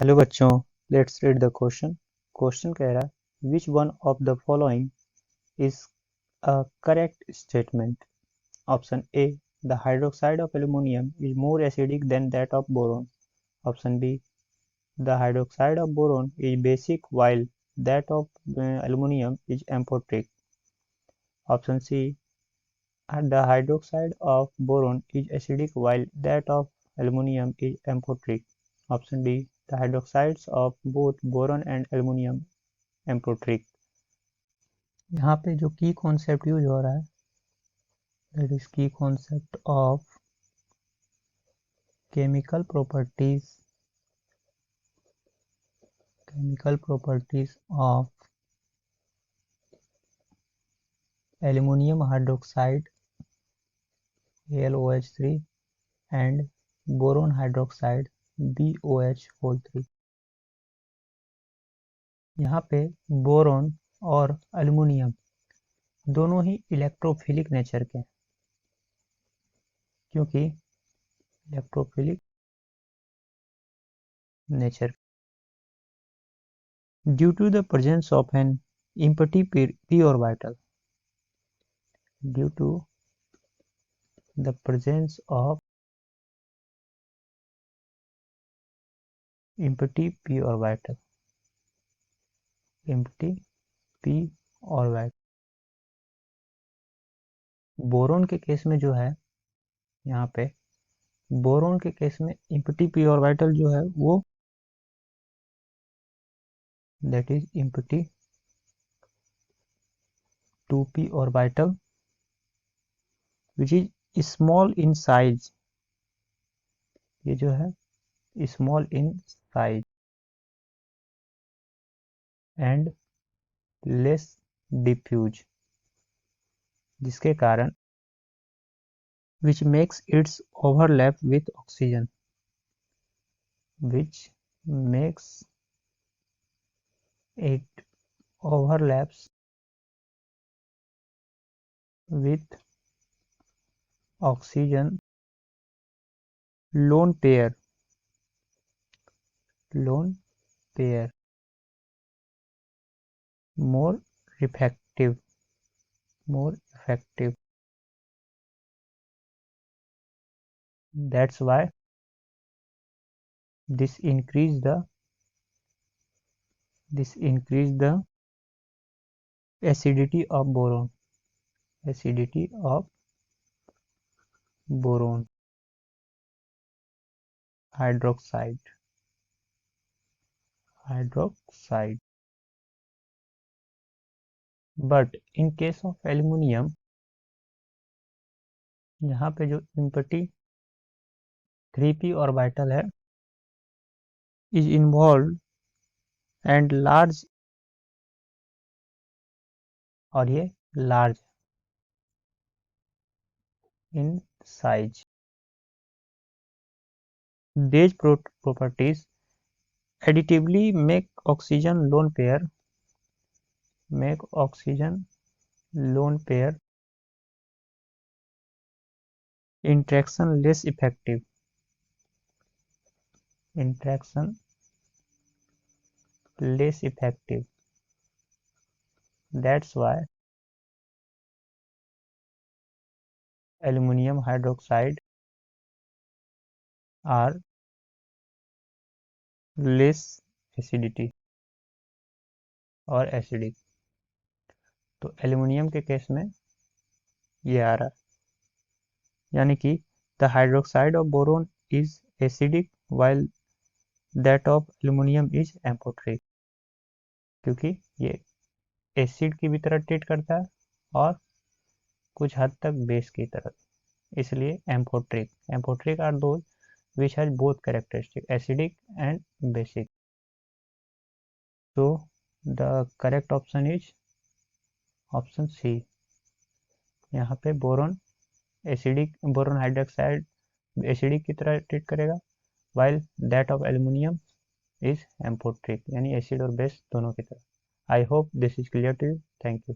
Hello बच्चों, let's read the question. Question कह रहा है which one of the following is a correct statement. Option A, the hydroxide of aluminium is more acidic than that of boron. Option B, the hydroxide of boron is basic while that of aluminum is amphoteric. Option C, the hydroxide of boron is acidic while that of aluminum is amphoteric. Option D, the hydroxides of both boron and aluminum amphoteric. यहाँ पे जो की concept use हो रहा है that is की concept of chemical properties of aluminium hydroxide AlOH3 and boron hydroxide BOH3। यहाँ पे बोरोन और एल्यूमिनियम दोनों ही इलेक्ट्रोफिलिक नेचर के हैं, क्योंकि electrophilic nature due to the presence of an empty p orbital, due to the presence of empty p orbital, boron के case में जो है, यहाँ पे बोरोन के केस में empty p orbital जो है वो that is empty 2p orbital which is small in size। ये जो है small in size and less diffuse, जिसके कारण which makes its overlap with oxygen, which makes it overlaps with oxygen lone pair more effective। That's why this increase the acidity of boron hydroxide। But in case of aluminium, यहाँ पे जो empty 3p orbital है is involved and large, और ये large in size। These properties additively make oxygen lone pair interaction less effective। That's why aluminum hydroxide are less acidity और acidic। तो aluminium के case में ये आ रहा है, यानी कि the hydroxide of boron is acidic while that of aluminum is amphoteric, क्योंकि ये एसिड की भी तरह ट्रीट करता है और कुछ हद तक बेस की तरह, इसलिए amphoteric are those which has both characteristic acidic and basic। So the correct option is option C। यहाँ पे बोरोन हाइड्रोक्साइड एसिडिक की तरह ट्रीट करेगा while that of aluminum is amphoteric, यानी एसिड और बेस दोनों की तरह। I hope this is clear to you. Thank you.